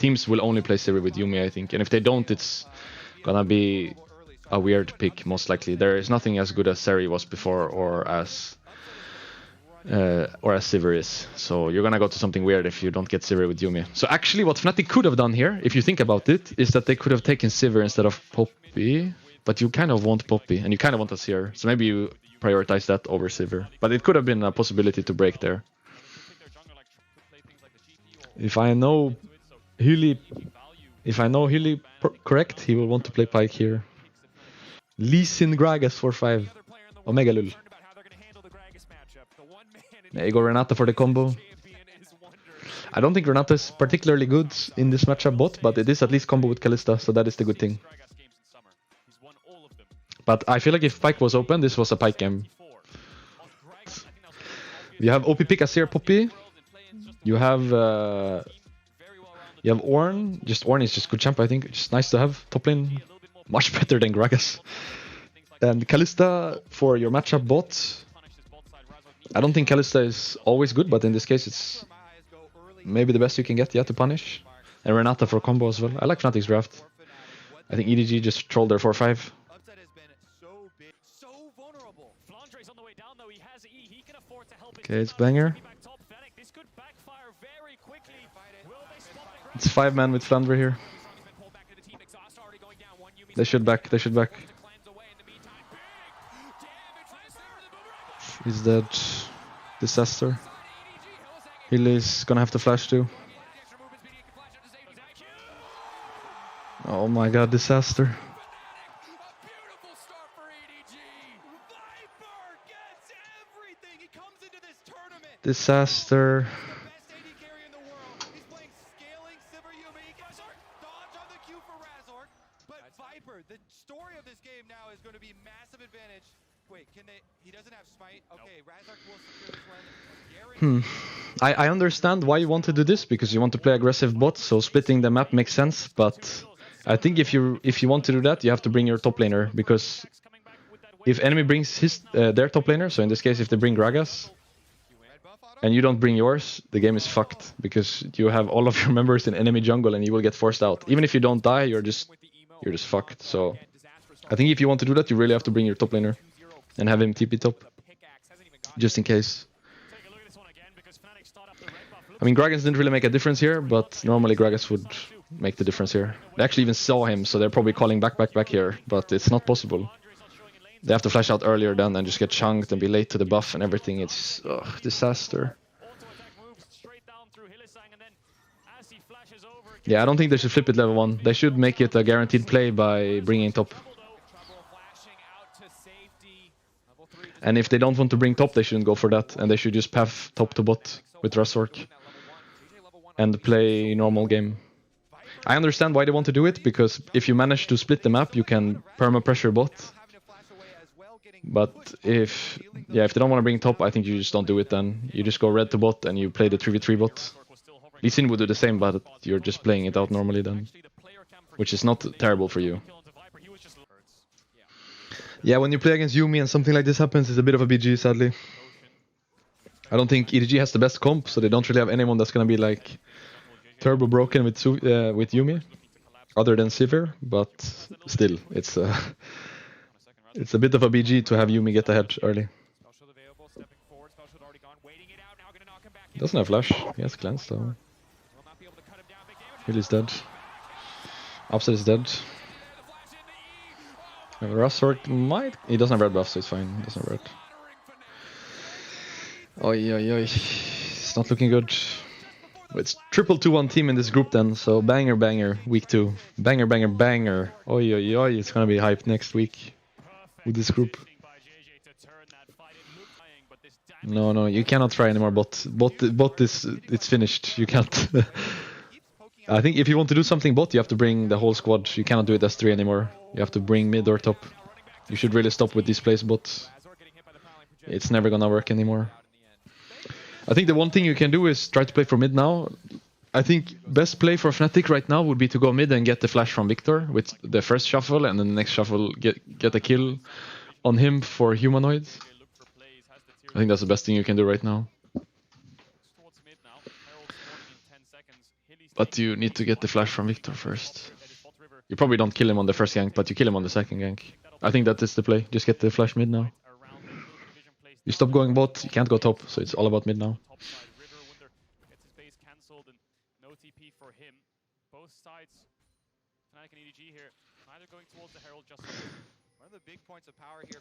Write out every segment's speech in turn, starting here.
teams will only play Sivir with Yuumi, I think. And if they don't, it's gonna be a weird pick, most likely. There is nothing as good as Seri was before, or as Sivir is. So you're gonna go to something weird if you don't get Sivir with Yuumi. So actually what Fnatic could have done here, if you think about it, is that they could have taken Sivir instead of Poppy. But you kind of want Poppy, and you kind of want a Seer. So maybe you prioritize that over Sivir. But it could have been a possibility to break there. If I know Hyli correct, he will want to play Pyke here. Lee Sin Gragas for 5. Omega Lul. There you go, Renata for the combo. I don't think Renata is particularly good in this matchup bot, but it is at least combo with Kalista, so that is the good thing. But I feel like if Pyke was open, this was a Pyke game. You have OP pick Azir Poppy. You have Ornn. Just Ornn is just good champ, I think. Just nice to have. Top lane, much better than Gragas. And Kalista for your matchup bot. I don't think Kalista is always good, but in this case it's maybe the best you can get, yeah, to punish. And Renata for combo as well. I like Fnatic's draft. I think EDG just trolled their 4-5. Okay, it's banger. It's 5-man with Flandre here. They should back, they should back. He's dead. Disaster. Healy's gonna have to flash too. Oh my god, disaster. Disaster. The story of this game now is going to be massive advantage. Wait, can they? He doesn't have smite. Okay, Razork will secure this one. I understand why you want to do this, because you want to play aggressive bot, so splitting the map makes sense. But I think if you want to do that, you have to bring your top laner, because if enemy brings their top laner, so in this case if they bring Gragas, and you don't bring yours, the game is fucked, because you have all of your members in enemy jungle and you will get forced out. Even if you don't die, you're just fucked. So I think if you want to do that, you really have to bring your top laner and have him TP top, just in case. I mean, Gragas didn't really make a difference here, but normally Gragas would make the difference here. They actually even saw him, so they're probably calling back here, but it's not possible. They have to flash out earlier then and just get chunked and be late to the buff and everything. It's disaster. Yeah, I don't think they should flip it level 1. They should make it a guaranteed play by bringing top. And if they don't want to bring top, they shouldn't go for that. And they should just path top to bot with Razork and play normal game. I understand why they want to do it, because if you manage to split the map, you can perma-pressure bot. But if they don't want to bring top, I think you just don't do it then. You just go red to bot and you play the 3v3 bot. Lee Sin would do the same, but you're just playing it out normally then, which is not terrible for you. Yeah, when you play against Yuumi and something like this happens, it's a bit of a BG, sadly. I don't think EDG has the best comp, so they don't really have anyone that's gonna be like turbo broken with Yuumi, other than Sivir. But still, it's a bit of a BG to have Yuumi get ahead early. He doesn't have flash. He has cleanse though. Healy's dead. Upset is dead. Razork might... He doesn't have red buff, so it's fine. He doesn't have red. Oi, oi, oi. It's not looking good. It's triple 2-1 team in this group then, so banger, banger, week 2. Banger, banger, banger. Oi, oi, oi. It's gonna be hype next week with this group. No, you cannot try anymore, bot is... It's finished. You can't... I think if you want to do something bot, you have to bring the whole squad. You cannot do it as 3 anymore. You have to bring mid or top. You should really stop with these plays bot. It's never gonna work anymore. I think the one thing you can do is try to play for mid now. I think best play for Fnatic right now would be to go mid and get the flash from Victor with the first shuffle, and then the next shuffle get a kill on him for Humanoid. I think that's the best thing you can do right now. But you need to get the flash from Victor first. You probably don't kill him on the first gank, but you kill him on the second gank. I think that is the play. Just get the flash mid now. You stop going bot, you can't go top, so it's all about mid now.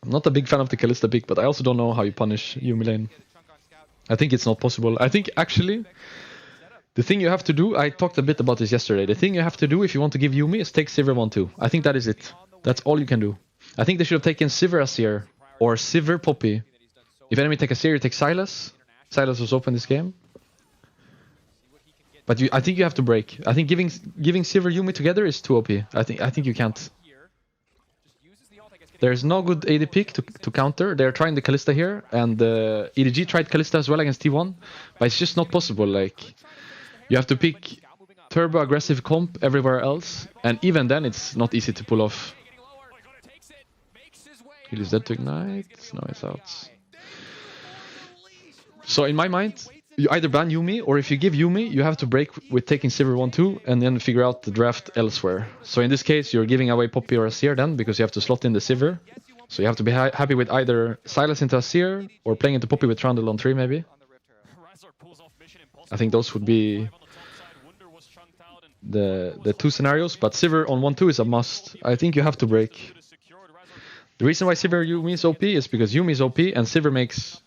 I'm not a big fan of the Kalista pick, but I also don't know how you punish Yuumi lane. I think it's not possible. I think actually, the thing you have to do, I talked a bit about this yesterday, the thing you have to do if you want to give Yuumi is take Sivir 1-2. I think that is it. That's all you can do. I think they should have taken Sivir Asir or Sivir Poppy. If enemy take Asir, you take Sylas. Sylas was open this game. But I think you have to break. I think giving Sivir Yuumi together is too OP. I think you can't. There's no good AD pick to counter. They're trying the Kalista here, and EDG tried Kalista as well against T1, but it's just not possible. Like, you have to pick turbo aggressive comp everywhere else, and even then it's not easy to pull off. Heal is dead to ignite. No, it's out. So in my mind, you either ban Yuumi, or if you give Yuumi, you have to break with taking Sivir 1-2 and then figure out the draft elsewhere. So in this case, you're giving away Poppy or Asir then, because you have to slot in the Sivir. So you have to be happy with either Sylas into Asir, or playing into Poppy with Trundle on 3 maybe. I think those would be the two scenarios, but Sivir on 1-2 is a must. I think you have to break. The reason why Sivir Yuumi is OP is because Yuumi is OP and Sivir makes...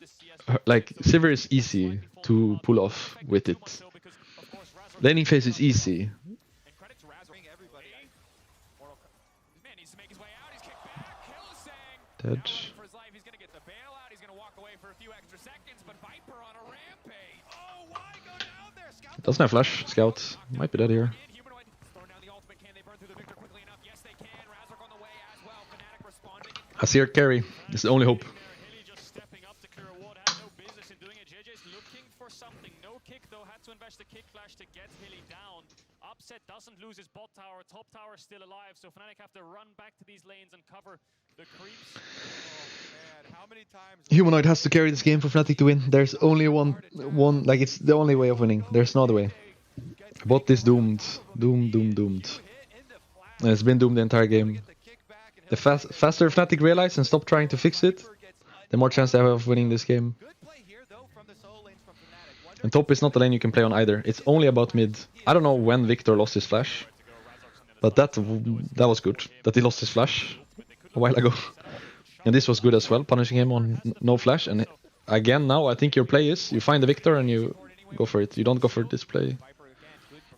Like, Sivir is easy to pull off with it. Laning phase is easy. Dead. Doesn't have flash. Scout. Might be dead here. Asir carry. It's the only hope. Doesn't lose his bot tower, top tower still alive, so Fnatic have to run back to these lanes and cover the creeps. Oh, man, how many times Humanoid has to carry this game for Fnatic to win. There's only one, like it's the only way of winning. There's no other way. Bot is doomed. Doomed. And it's been doomed the entire game. The faster Fnatic realize and stop trying to fix it, the more chance they have of winning this game. And top is not the lane you can play on either. It's only about mid. I don't know when Victor lost his flash, but that was good. That he lost his flash a while ago. And this was good as well, punishing him on no flash. And again, now I think your play is you find the Victor and you go for it. You don't go for this play.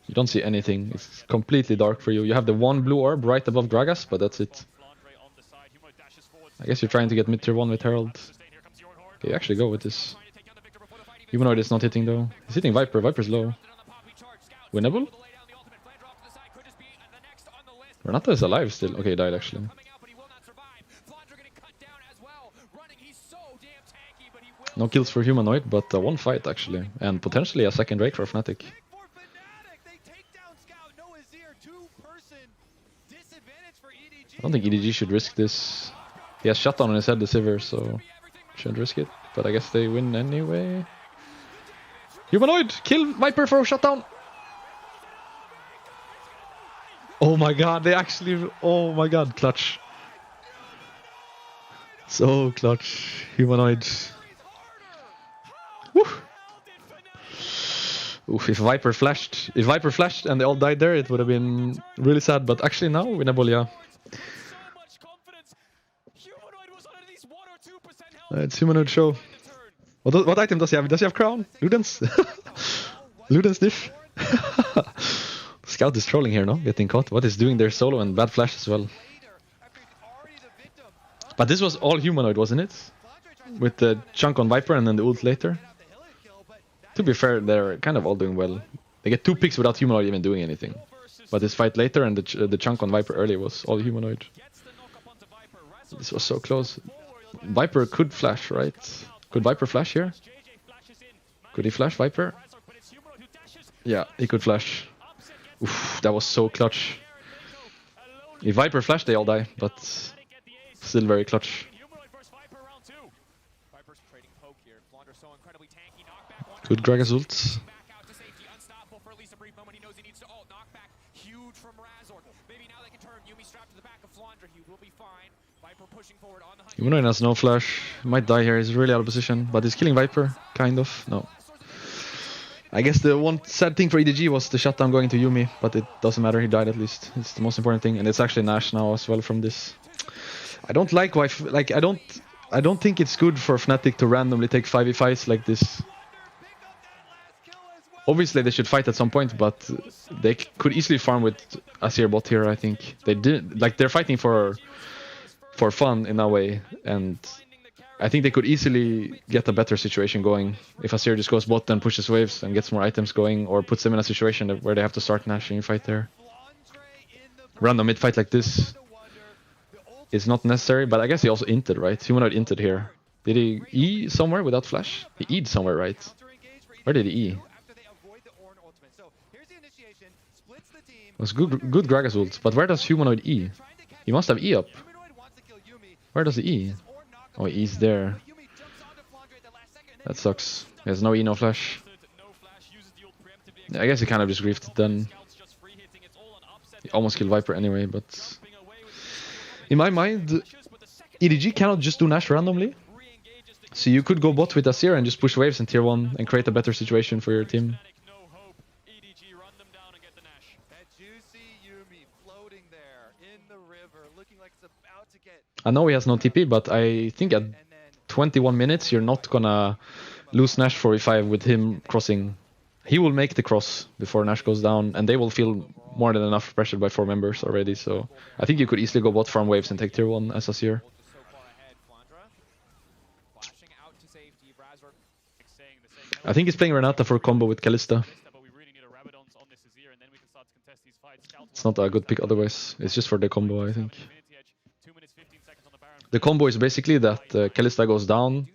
You don't see anything. It's completely dark for you. You have the one blue orb right above Gragas, but that's it. I guess you're trying to get mid tier 1 with Herald. Okay, you actually go with this. Humanoid is not hitting though. He's hitting Viper. Viper's low. Winnable? Renata is alive still. Okay, he died actually. No kills for Humanoid, but one fight actually. And potentially a second Drake for Fnatic. I don't think EDG should risk this. He has shutdown on his head, the Sivir, so shouldn't risk it. But I guess they win anyway. Humanoid! Kill Viper for a shutdown! Oh my god, they actually... Oh my god, clutch. So clutch. Humanoid. Woo! Oof, if Viper flashed and they all died there, it would have been really sad. But actually now, winnable, yeah. It's Humanoid show. What item does he have? Does he have crown? Ludens? Ludens diff? Scout is trolling here, no? Getting caught. What is doing there solo and bad flash as well. But this was all Humanoid, wasn't it? With the chunk on Viper and then the ult later. To be fair, they're kind of all doing well. They get 2 picks without Humanoid even doing anything. But this fight later and the chunk on Viper earlier was all Humanoid. This was so close. Viper could flash, right? Could Viper flash here? Could he flash Viper? Yeah, he could flash. Oof, that was so clutch. If Viper flashed, they all die, but still very clutch. Good Gragas ult. huge from Razor. Maybe now they can turn Yuumi strapped to the back of Flandre. He will be fine. Viper pushing forward on the hunt. Humanoid has no flash. He might die here. He's really out of position, but he's killing Viper, kind of. No. I guess the one sad thing for EDG was the shutdown going to Yuumi, but it doesn't matter. He died at least. It's the most important thing, and it's actually Nash now as well from this. I don't like why. Like I don't think it's good for Fnatic to randomly take 5v5s like this. Obviously they should fight at some point, but they could easily farm with Azir bot here. I think they did. Like they're fighting for fun in a way, and I think they could easily get a better situation going if Azir just goes bot and pushes waves and gets more items going, or puts them in a situation where they have to start nashing fight there. Random mid fight like this is not necessary, but I guess he also inted, right? Humanoid inted here. Did he E somewhere without flash? He E'd somewhere, right? Where did he E? It was good Gragas ult, but where does Humanoid E? He must have E up. Where does he E? Oh, he E's there. That sucks. He has no E, no flash. Yeah, I guess he kind of just griefed it then. He almost killed Viper anyway, but... In my mind, EDG cannot just do Nash randomly. So you could go bot with Azir and just push waves in tier 1 and create a better situation for your team. I know he has no TP, but I think at 21 minutes you're not gonna lose Nash 4v5 with him crossing. He will make the cross before Nash goes down, and they will feel more than enough pressured by 4 members already, so I think you could easily go bot farm waves and take tier 1 as Azir. I think he's playing Renata for combo with Kalista. It's not a good pick otherwise, it's just for the combo, I think. The combo is basically that Kalista goes down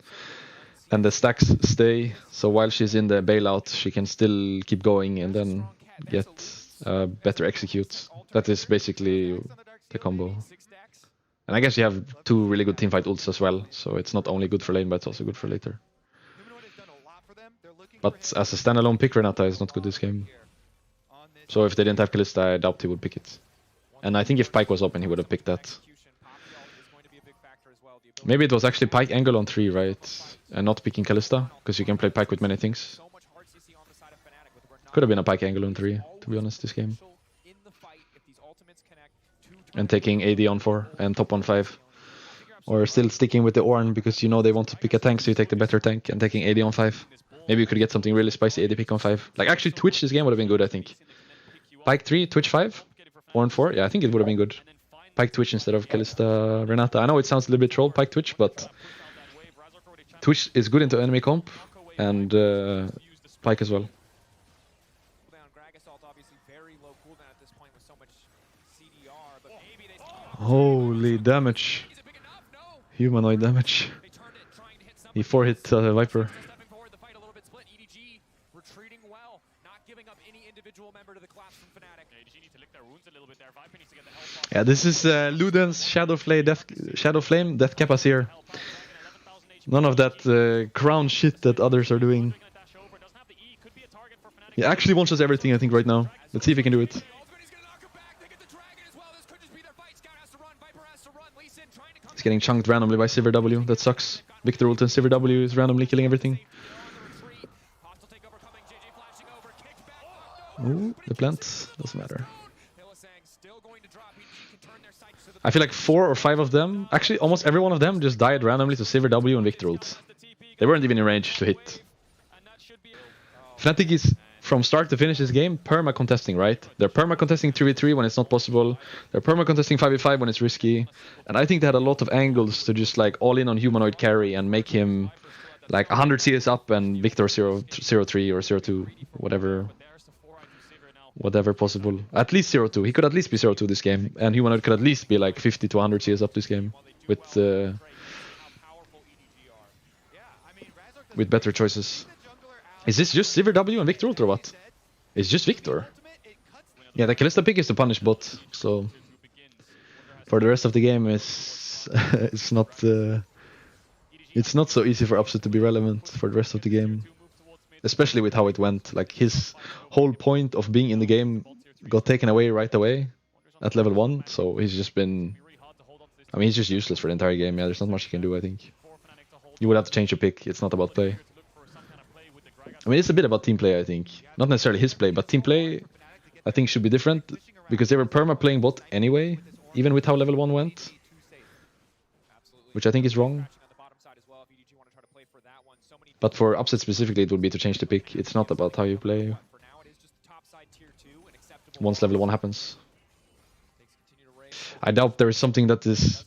and the stacks stay, so while she's in the bailout she can still keep going and then get better execute. That is basically the combo. And I guess you have 2 really good teamfight ults as well, so it's not only good for lane but it's also good for later. But as a standalone pick, Renata is not good this game. So if they didn't have Kalista, I doubt he would pick it. And I think if Pyke was open he would have picked that. Maybe it was actually Pyke angle on 3, right? And not picking Kalista, because you can play Pyke with many things. Could have been a Pyke angle on 3, to be honest, this game. And taking AD on 4 and top on 5. Or still sticking with the Ornn, because you know they want to pick a tank, so you take the better tank, and taking AD on 5. Maybe you could get something really spicy AD pick on 5. Like actually Twitch this game would have been good, I think. Pyke 3, Twitch 5, Ornn 4, yeah, I think it would have been good. Pyke Twitch instead of Kalista Renata. I know it sounds a little bit troll, Pyke Twitch, but Twitch is good into enemy comp, and Pyke as well. Holy damage. Humanoid damage. He 4-hit Viper. Yeah, this is Luden's Shadow Flame Death Cap Azir. None of that crown shit that others are doing. He actually wants us everything, I think, right now. Let's see if he can do it. He's getting chunked randomly by Sivir W. That sucks. Victor ult and Sivir W is randomly killing everything. Ooh, the plant. Doesn't matter. I feel like 4 or 5 of them, actually almost every one of them just died randomly to Sivir W and Victor ult. They weren't even in range to hit. Fnatic is, from start to finish this game, perma-contesting, right? They're perma-contesting 3v3 when it's not possible. They're perma-contesting 5v5 when it's risky. And I think they had a lot of angles to just like all in on Humanoid carry and make him like 100 CS up and Victor 0-3 or 0-2, whatever possible. At least 0-2. He could at least be 0-2 this game. And Humanoid could at least be like 50 to 100 CS up this game. With better choices. Is this just Sivir W and Victor ult or what? It's just Victor. Yeah, the Kalista pick is to punish bot. So for the rest of the game it's not so easy for Upset to be relevant for the rest of the game. Especially with how it went. Like his whole point of being in the game got taken away right away at level 1, so he's just been... I mean, he's just useless for the entire game. Yeah, there's not much you can do, I think. You would have to change your pick. It's not about play. I mean, it's a bit about team play, I think. Not necessarily his play, but team play, I think, should be different. Because they were perma playing bot anyway, even with how level 1 went. Which I think is wrong. But for upset specifically, it would be to change the pick. It's not about how you play. Once level 1 happens. I doubt there is something that is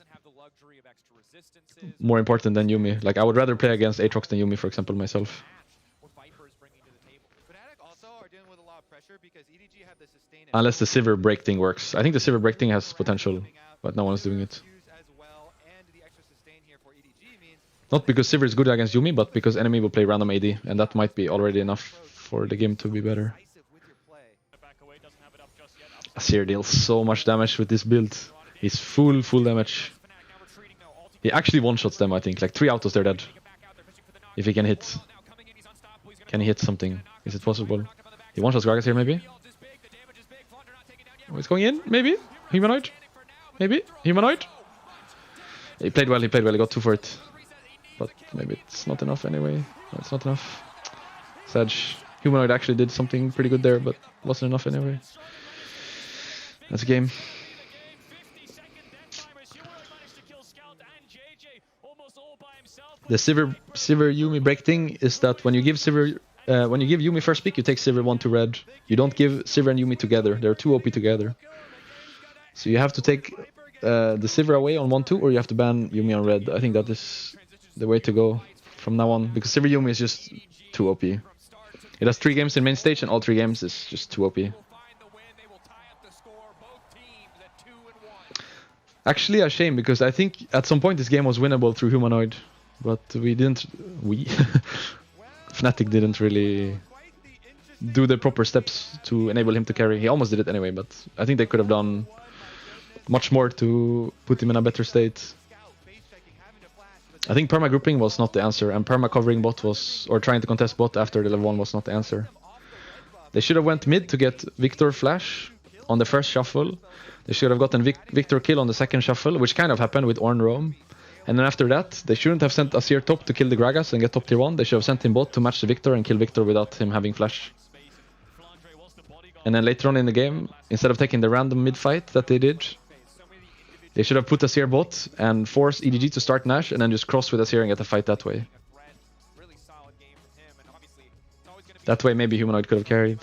more important than Yuumi. Like, I would rather play against Aatrox than Yuumi, for example, myself. Unless the Sivir break thing works. I think the Sivir break thing has potential, but no one's doing it. Not because Sivir is good against Yuumi, but because enemy will play random AD, and that might be already enough for the game to be better. Asir deals so much damage with this build. He's full damage. He actually one-shots them, I think. Like 3 autos, they're dead. If he can hit. Can he hit something? Is it possible? He one-shots Gragas here, maybe? Oh, he's going in, maybe? Humanoid? Maybe? Humanoid? He played well, he got 2 for it. But maybe it's not enough anyway. No, it's not enough. Sage. Humanoid actually did something pretty good there, but wasn't enough anyway. That's a game. The Sivir Yuumi break thing is that when you give Yuumi first pick, you take Sivir 1 to red. You don't give Sivir and Yuumi together. They're too OP together. So you have to take the Sivir away on 1-2, or you have to ban Yuumi on red. I think that is the way to go from now on, because Sivir Yuumi is just too OP. It has 3 games in main stage, and all 3 games is just too OP. Actually, a shame, because I think at some point this game was winnable through Humanoid, but Fnatic didn't really do the proper steps to enable him to carry. He almost did it anyway, but I think they could have done much more to put him in a better state. I think perma grouping was not the answer, and perma covering bot was, or trying to contest bot after the level 1 was not the answer. They should have went mid to get Victor flash on the first shuffle. They should have gotten Victor kill on the second shuffle, which kind of happened with Ornn roam. And then after that, they shouldn't have sent Asir top to kill the Gragas and get top tier 1. They should have sent him bot to match the Victor and kill Victor without him having flash. And then later on in the game, instead of taking the random mid fight that they did, they should have put Asir bot and force EDG to start Nash and then just cross with Asir and get a fight that way. That way maybe Humanoid could have carried.